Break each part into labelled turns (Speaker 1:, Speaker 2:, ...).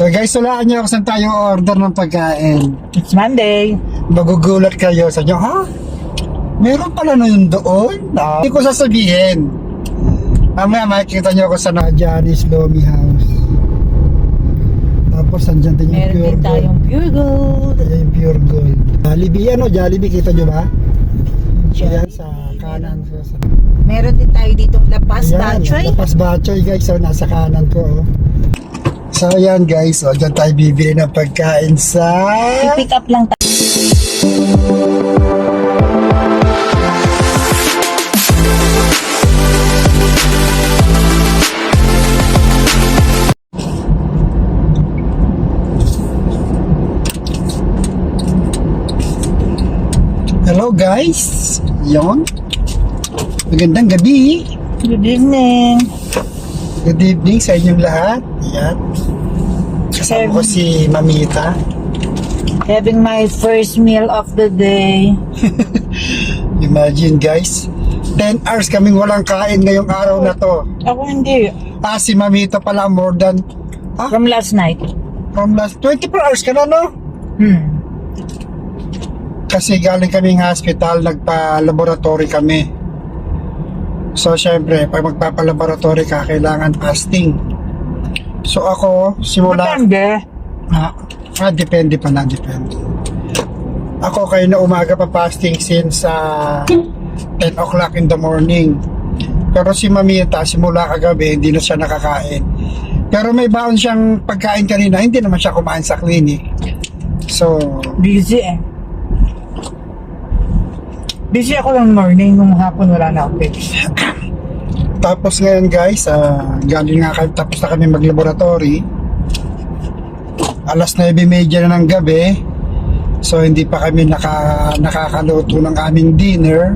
Speaker 1: So guys, walaan niyo ako saan tayo order ng pagkain.
Speaker 2: It's Monday.
Speaker 1: Magugulat kayo sa inyo, ha? Meron pala na yun doon? Hindi ko sasabihin. Mamaya makikita niyo ako sa Johnny's Lomi House. Tapos andyan din yung
Speaker 2: Meron
Speaker 1: Pure
Speaker 2: din
Speaker 1: Gold.
Speaker 2: tayong Pure Gold.
Speaker 1: Ayan yung Pure Gold. Jollibee, Jollibee, kita niyo ba? Ayan sa kanan ko.
Speaker 2: Meron din tayo dito Lapas
Speaker 1: Ayan,
Speaker 2: Bachoy.
Speaker 1: Lapas Bachoy guys, so nasa kanan ko. Oh. So ayan guys, so dyan tayo bibili ng pagkain sa...
Speaker 2: I-pick up lang tayo.
Speaker 1: Hello guys, yon. Magandang gabi.
Speaker 2: Good evening.
Speaker 1: Good evening sa inyong lahat. Ayan. Kasama ko si Mamita.
Speaker 2: Having my first meal of the day.
Speaker 1: Imagine guys, 10 hours kaming walang kain ngayong araw na to.
Speaker 2: Ako hindi.
Speaker 1: Si Mamita pala more than
Speaker 2: From last night.
Speaker 1: from last 24 hours ka na, no? Kasi galing kaming hospital, nagpa-laboratory kami. So syempre, pag magpapa-laboratory ka, kailangan fasting. So ako, simula...
Speaker 2: Depende.
Speaker 1: Depende pa na, depende. Ako kayo na umaga pa fasting since 10 o'clock in the morning. Pero si Mamita, simula kagabi, hindi na siya nakakain. Pero may baon siyang pagkain kanina, hindi naman siya kumain sa clinic. So,
Speaker 2: Busy eh. Busy ako ng morning, nung hapon wala na ako.
Speaker 1: tapos ngayon guys, galing nga kami, tapos na kami maglaboratory. Alas 9:30 na ng gabi. So hindi pa kami nakakaluto ng aming dinner.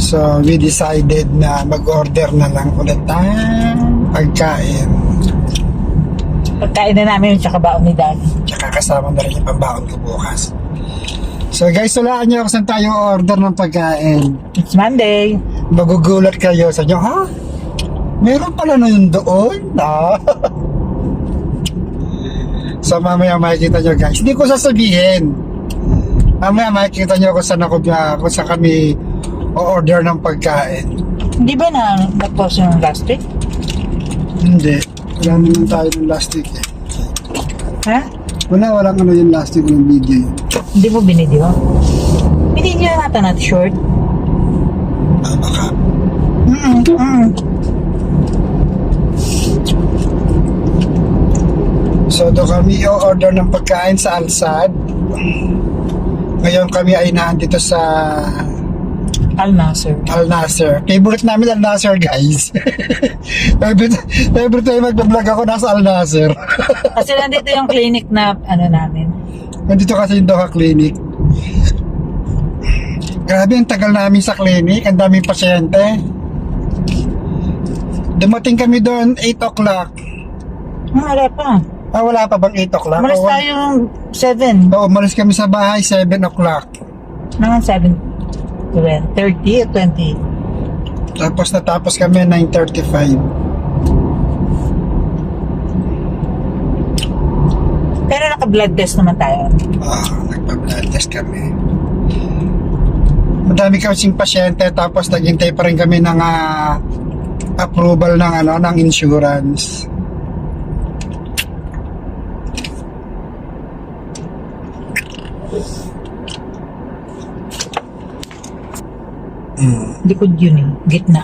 Speaker 1: So we decided na mag-order na lang ulit ng pagkain.
Speaker 2: Pagkain na namin yung tsaka baon ni Daddy.
Speaker 1: Tsaka kasama na rin yung pambaon ko bukas. So guys, walaan niyo ako saan tayo order ng pagkain.
Speaker 2: It's Monday.
Speaker 1: Magugulat kayo sa inyo, ha? Meron pala na yun doon? So mamaya makikita nyo guys. Hindi ko sasabihin. Mamaya makikita nyo kung saan kami o-order ng pagkain.
Speaker 2: Hindi ba na-post yung last week?
Speaker 1: Hindi. Wala naman tayo ng last week eh.
Speaker 2: Ha?
Speaker 1: Walang ano yung last week ng video yun.
Speaker 2: Hindi mo binidyo? Binidyo na natin at short.
Speaker 1: Baka. So doon kami o-order ng pagkain sa Alsad. Ngayon kami ay nandito sa
Speaker 2: Al Nasser.
Speaker 1: Al Nasser. Favorite namin Al Nasser guys. every time mag-vlog ako nasa Al Nasser.
Speaker 2: Kasi nandito yung clinic na ano namin.
Speaker 1: Nandito kasi yung Doha Clinic. Grabe, ang tagal namin sa clinic. Ang daming pasyente. Dumating kami doon 8 o'clock.
Speaker 2: Wala pa.
Speaker 1: Wala pa bang 8 o'clock?
Speaker 2: Umalis tayong 7.
Speaker 1: Oo, umalis kami sa bahay 7 o'clock.
Speaker 2: Mga 7. 30 o 20.
Speaker 1: Tapos natapos kami 9:35.
Speaker 2: Pero naka-blood test naman tayo.
Speaker 1: Nagpa-blood test kami. Madami kasing pasyente, tapos naghintay pa rin kami ng approval ng insurance.
Speaker 2: Likod yun eh. Gitna.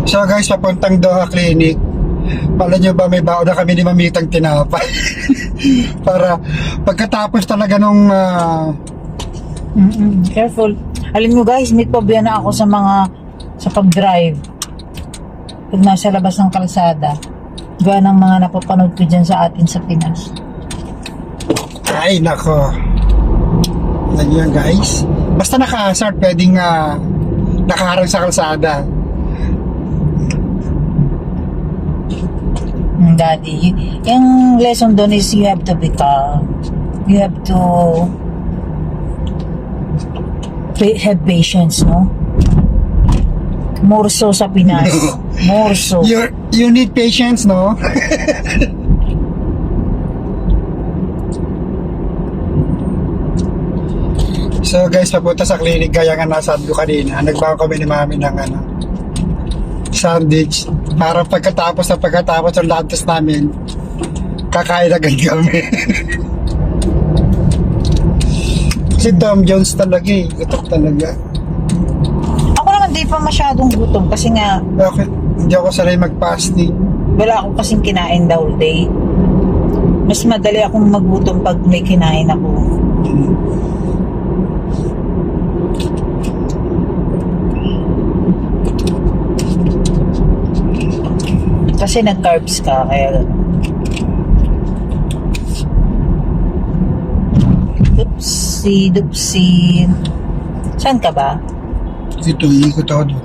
Speaker 1: So guys, papuntang Doha Clinic. Pala nyo ba may baon na kami ni Mamitang tinapay? Para pagkatapos talaga nung...
Speaker 2: Careful. Alam mo guys, may problema ako sa pag-drive. Pag nasa labas ng kalsada. Gawa ng mga napapanood ko dyan sa atin sa Pinas.
Speaker 1: Ay, nako. Alam nyo yan guys. Basta naka-hazard, pwedeng nakaharang sa kalsada.
Speaker 2: Daddy, yung lesson doon is you have to be calm. You have to Have patience, no? Morso sa Pinas. Morso.
Speaker 1: You need patience, no? So guys, papunta sa clinic gaya nga nasabi ko kanina. Nagbago kami ni mami ng sandwich para pagkatapos ng lunch namin, kakain agad kami. Si Tom Jones talaga gutok talaga.
Speaker 2: Ako naman di pa masyadong gutom kasi nga
Speaker 1: Bakit? Hindi ako sanay mag-fasting.
Speaker 2: wala akong kasing kinain the whole day. Mas madali akong magutom pag may kinain ako. Kasi nag-carbs ka, kaya Dupsi. Saan ka ba?
Speaker 1: Ito, ikot ako doon.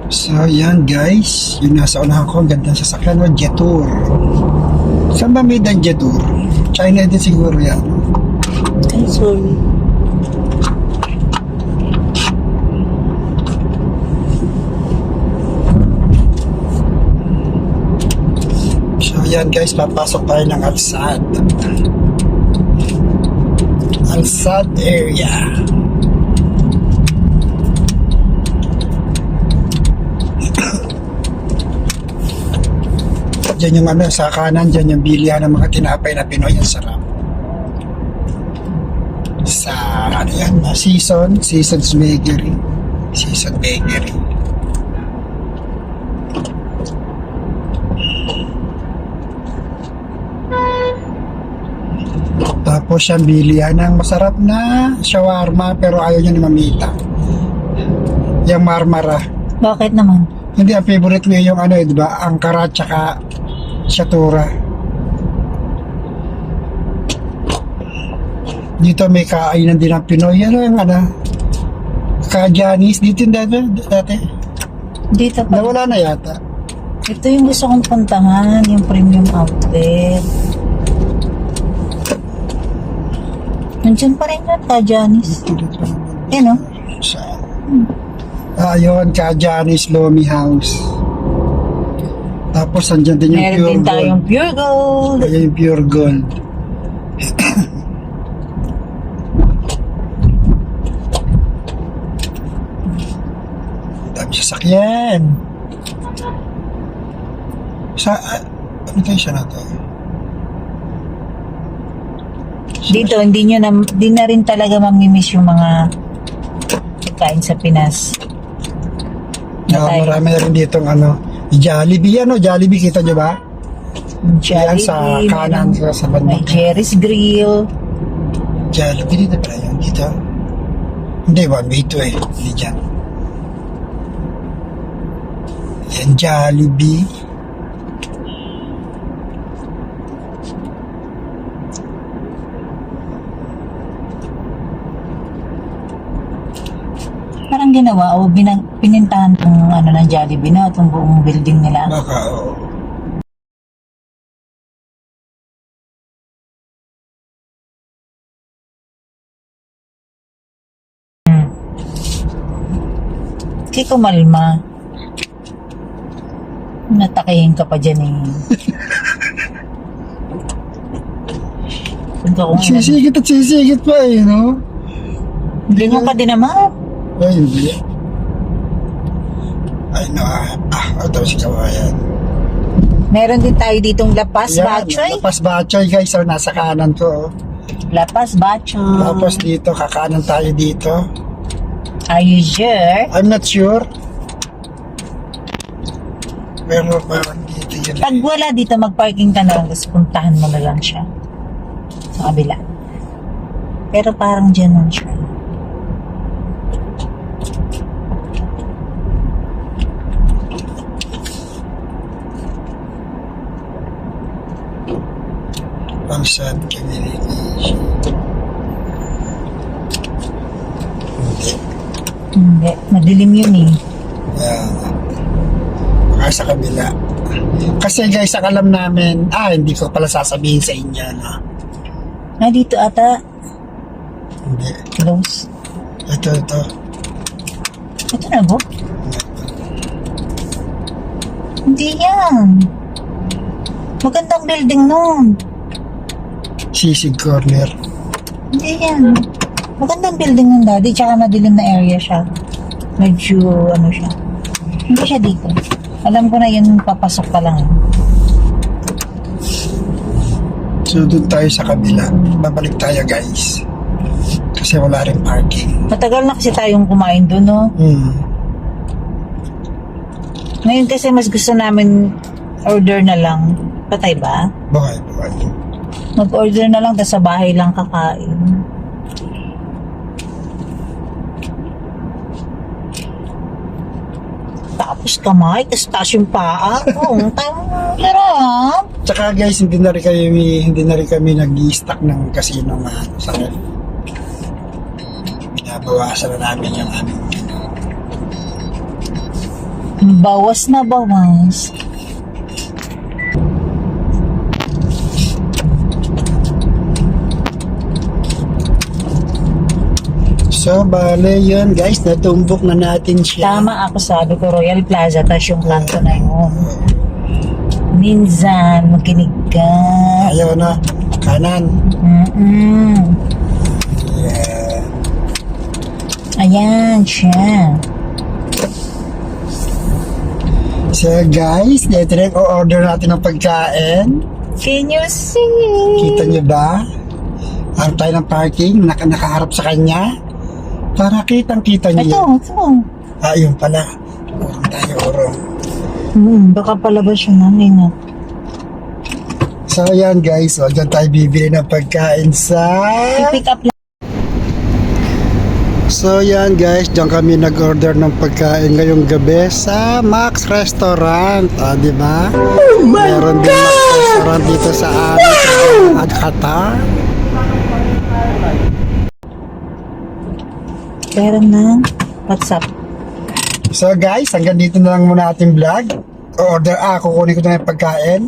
Speaker 1: So, yan guys. Yung nasa unahan ko, ang ganda ng sasakyan ng Jetour. Saan ba made ang Jetour? China din siguro yan.
Speaker 2: Ay, sorry.
Speaker 1: So, yan guys. Papasok tayo ng Alsad. Alsad area. Diyan yung sa kanan, diyan yung bilihan ng mga tinapay na Pinoy, ang sarap. Sa Seasons Bakery. Season Bakery. Tapos yung bilihan ng masarap na shawarma pero ayaw niya ni Mamita. Yung Marmara.
Speaker 2: Bakit naman?
Speaker 1: Hindi, ang favorite mo yung di ba? Angkara tsaka Shatura. Dito may kainan din ng Pinoy. Ano yung Ka-Janis. Dito yung dati.
Speaker 2: Dito pa.
Speaker 1: Nawala na yata.
Speaker 2: Ito yung gusto kong puntahan, yung premium outlet. Nandiyan pa rin yan, Ka-Janis. Yan, no?
Speaker 1: Ayun, Ka-Janis Lomi House. Tapos andyan din yung
Speaker 2: Meron
Speaker 1: Pure
Speaker 2: din
Speaker 1: Gold.
Speaker 2: tayong Pure Gold.
Speaker 1: Ayun yung Pure Gold. Dami sasakyan. Ano tayo siya na to?
Speaker 2: Dito, hindi na rin talaga mamimiss yung mga pagkain sa Pinas.
Speaker 1: Marami na rin ditong Jollibee. Jollibee, kita nyo ba? Yan sa kanan, sa banda.
Speaker 2: May Jerry's Grill.
Speaker 1: Jollibee, dito pala yun. Dito. Hindi, one way to Hindi dyan. Yan, Jollibee.
Speaker 2: Parang ginawa o pinintahan tong ng Jollibee na itong buong building nila.
Speaker 1: Baka, oo.
Speaker 2: Kasi kumalma. Natakihin ka pa dyan eh.
Speaker 1: Sisigit at sisigit pa no?
Speaker 2: Lingon ka din naman.
Speaker 1: Ay, hindi. Ay, ito si kawayan.
Speaker 2: Meron din tayo ditong Lapas Bachoy.
Speaker 1: Lapas Bachoy guys, nasa kanan ko.
Speaker 2: Lapas Bachoy.
Speaker 1: Tapos dito, kakanan tayo dito.
Speaker 2: Are you sure?
Speaker 1: I'm not sure. Pero parang dito yun.
Speaker 2: Pag wala dito, mag-parking ka na lang, tapos puntahan mo na lang siya. Sa kabila. Pero parang dyan lang siya.
Speaker 1: Alsad Communication.
Speaker 2: Hindi. Madilim yun eh.
Speaker 1: Baka sa kabila. Kasi guys, ang alam namin, hindi ko pala sasabihin sa inyo, no?
Speaker 2: Dito ata.
Speaker 1: Hindi.
Speaker 2: Close.
Speaker 1: Ito.
Speaker 2: Ito na ba? Hindi yan. Magandang building nun.
Speaker 1: Sisig corner.
Speaker 2: Hindi yan. Magandang building nun, daddy. Tsaka madilim na area siya. Medyo, ano siya. Hindi siya dito. Alam ko na yun, papasok pa lang.
Speaker 1: So, doon tayo sa kabila. Babalik tayo, guys. Kasi wala rin parking.
Speaker 2: Matagal na kasi tayong kumain doon, no? Ngayon kasi mas gusto namin order na lang. Patay ba?
Speaker 1: Buhay.
Speaker 2: Mag-order na lang, tapos sa bahay lang kakain. Tapos kamay, tapos taas yung paa. Oo, sarap.
Speaker 1: Tsaka guys, hindi na rin kami nag-i-stock ng casino na sa ref. Binabawasan na namin yung aming
Speaker 2: Bawas na bawas.
Speaker 1: So, bale yun guys, natumbok na natin siya.
Speaker 2: Tama ako, sabi ko Royal Plaza, tapos yung kanto na yun. Minsan, makinig ka.
Speaker 1: Ayaw na, kanan. Yeah.
Speaker 2: Ayan siya.
Speaker 1: So guys, dito rin o-order natin ng pagkain.
Speaker 2: Can you see?
Speaker 1: Kita nyo ba? Harap tayo ng parking, nakaharap sa kanya. Para kitang-kita nyo
Speaker 2: Ito.
Speaker 1: yun. Yun pala. Urong tayo, urong.
Speaker 2: Baka palabas yun namin.
Speaker 1: So yan guys, dyan tayo bibili ng pagkain sa...
Speaker 2: I-pick up lang.
Speaker 1: So yan guys, dyan kami nag-order ng pagkain ngayong gabi sa Max Restaurant. Di ba? Meron din Max Restaurant dito sa amin sa Qatar.
Speaker 2: Pero na, what's up?
Speaker 1: So guys, hanggang dito na lang muna ating vlog. Kukunin ko na yung pagkain.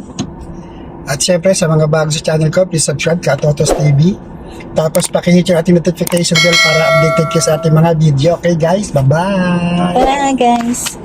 Speaker 1: At syempre sa mga bago sa channel ko, please subscribe ka Totos TV. Tapos pakihit yung ating notification bell para updated ka sa ating mga video. Okay guys, bye-bye!
Speaker 2: Bye guys!